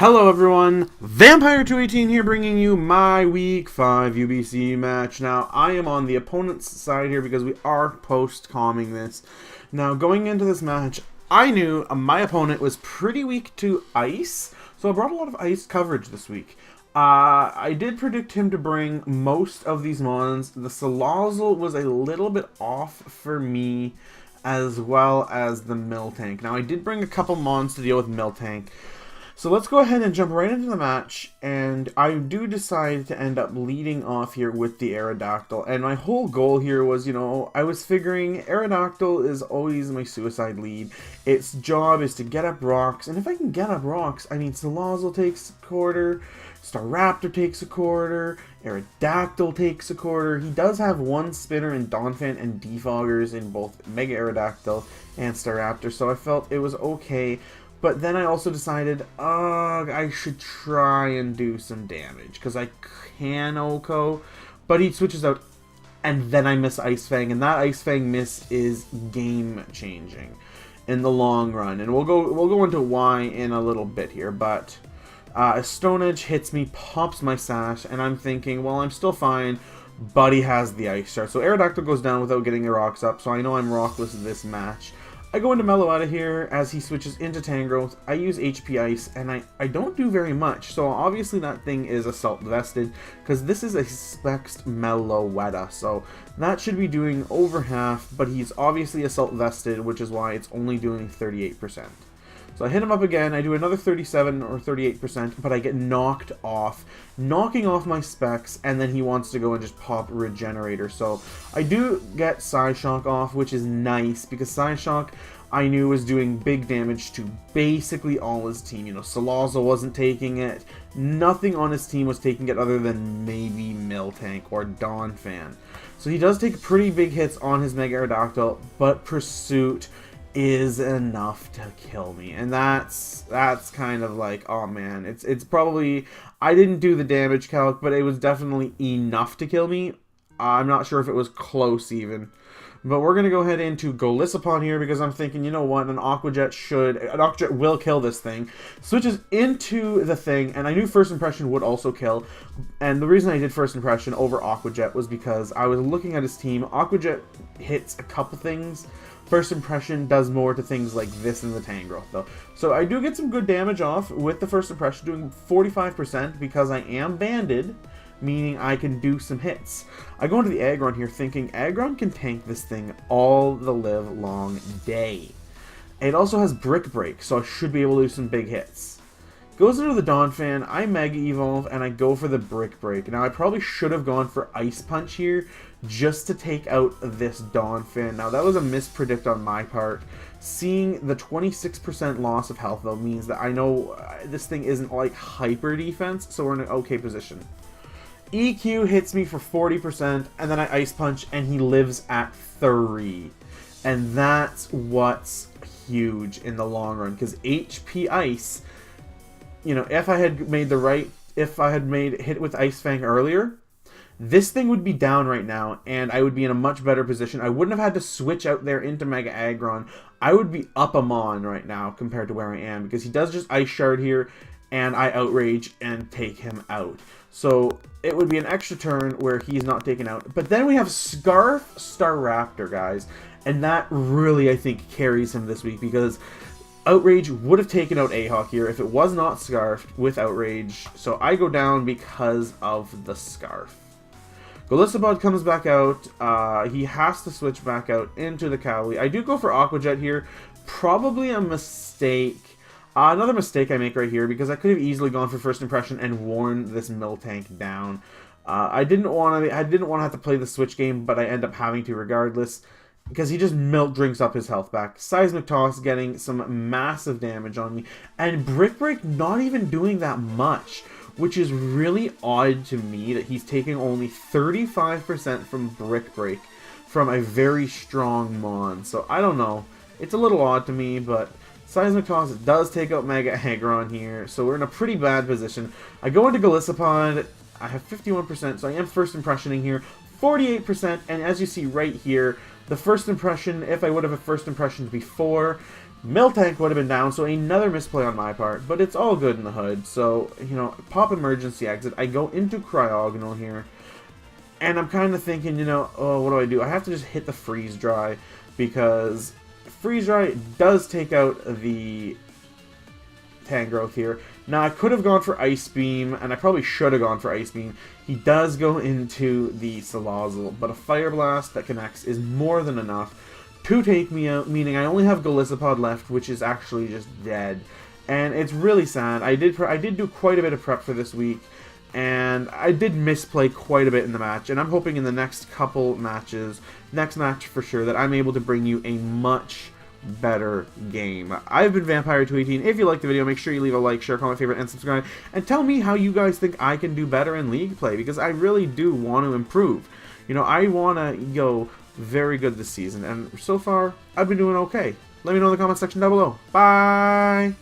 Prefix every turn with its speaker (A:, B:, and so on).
A: Hello everyone, Vampire218 here bringing you my Week 5 UBC match. Now, I am on the opponent's side here because we are post-calming this. Now, going into this match, I knew my opponent was pretty weak to ice, so I brought a lot of ice coverage this week. I did predict him to bring most of these mons. The Salazzle was a little bit off for me, as well as the Miltank. Now, I did bring a couple mons to deal with Miltank. So let's go ahead and jump right into the match, and I do decide to end up leading off here with the Aerodactyl, and my whole goal here was, I was figuring Aerodactyl is always my suicide lead. Its job is to get up rocks, and if I can get up rocks, I mean, Salazzle takes a quarter, Staraptor takes a quarter, Aerodactyl takes a quarter. He does have one spinner in Donphan and Defoggers in both Mega Aerodactyl and Staraptor, so I felt it was okay. But then I also decided, I should try and do some damage, because I can OHKO, but he switches out, and then I miss Ice Fang, and that Ice Fang miss is game-changing in the long run. And we'll go into why in a little bit here, but Stone Edge hits me, pops my sash, and I'm thinking, well, I'm still fine, but he has the Ice Shard. So Aerodactyl goes down without getting the rocks up, so I know I'm rockless this match. I go into Mellow out of here as he switches into Tangrowth. I use HP Ice, and I don't do very much. So obviously that thing is Assault Vested, because this is a Spexed Meloetta. So that should be doing over half, but he's obviously Assault Vested, which is why it's only doing 38%. So I hit him up again, I do another 37 or 38%, but I get knocked off, knocking off my specs, and then he wants to go and just pop Regenerator. So I do get Psyshock off, which is nice, because Psyshock I knew was doing big damage to basically all his team. Salazzle wasn't taking it, nothing on his team was taking it other than maybe Miltank or Donphan. So he does take pretty big hits on his Mega Aerodactyl, but Pursuit is enough to kill me, and that's kind of like, oh man, it's probably, I didn't do the damage calc, but it was definitely enough to kill me. I'm not sure if it was close even, but we're gonna go ahead into Golisopon here because I'm thinking, you know what, an Aqua Jet will kill this thing. Switches into the thing, and I knew First Impression would also kill, and the reason I did First Impression over Aqua Jet was because I was looking at his team. Aqua Jet hits a couple things. First Impression does more to things like this in the Tangrowth, though. So I do get some good damage off with the First Impression, doing 45% because I am banded, meaning I can do some hits. I go into the Aggron here thinking Aggron can tank this thing all the live long day. It also has Brick Break, so I should be able to do some big hits. Goes into the Donphan, I Mega Evolve, and I go for the Brick Break. Now, I probably should have gone for Ice Punch here, just to take out this Donphan. Now, that was a mispredict on my part. Seeing the 26% loss of health, though, means that I know this thing isn't like hyper defense, so we're in an okay position. EQ hits me for 40%, and then I Ice Punch, and he lives at 3. And that's what's huge in the long run, because HP Ice, if I had made hit with Ice Fang earlier, this thing would be down right now, and I would be in a much better position. I wouldn't have had to switch out there into Mega Aggron. I would be up a mon right now compared to where I am, because he does just Ice Shard here, and I Outrage and take him out. So it would be an extra turn where he's not taken out. But then we have Scarf Staraptor, guys, and that really, I think, carries him this week, because Outrage would have taken out Ahawk here if it was not Scarfed with Outrage. So I go down because of the Scarf. Golisopod comes back out. He has to switch back out into the Cowley. I do go for Aqua Jet here. Probably a mistake. Another mistake I make right here, because I could have easily gone for First Impression and worn this Miltank down. I didn't want to have to play the switch game, but I end up having to regardless, because he just milk drinks up his health back. Seismic Toss getting some massive damage on me, and Brick Break not even doing that much, which is really odd to me that he's taking only 35% from Brick Break from a very strong mon. So I don't know. It's a little odd to me, but Seismic Toss does take out Mega Aggron here, so we're in a pretty bad position. I go into Golisopod. I have 51%, so I am First Impressioning here. 48%, and as you see right here, the First Impression, if I would have a First Impression before, Miltank would have been down, so another misplay on my part, but it's all good in the hood. So, you know, pop emergency exit. I go into Cryogonal here, and I'm kind of thinking, you know, oh, what do? I have to just hit the Freeze Dry, because Freeze Dry does take out the Tangrowth here. Now, I could have gone for Ice Beam, and I probably should have gone for Ice Beam. He does go into the Salazzle, but a Fire Blast that connects is more than enough to take me out, meaning I only have Golisopod left, which is actually just dead. And it's really sad. I did do quite a bit of prep for this week, and I did misplay quite a bit in the match, and I'm hoping in the next couple matches, next match for sure, that I'm able to bring you a much better game. I've been Vampire218. If you liked the video, make sure you leave a like, share, comment, favorite, and subscribe, and tell me how you guys think I can do better in League play, because I really do want to improve. You know, I want to go very good this season, and so far, I've been doing okay. Let me know in the comment section down below. Bye!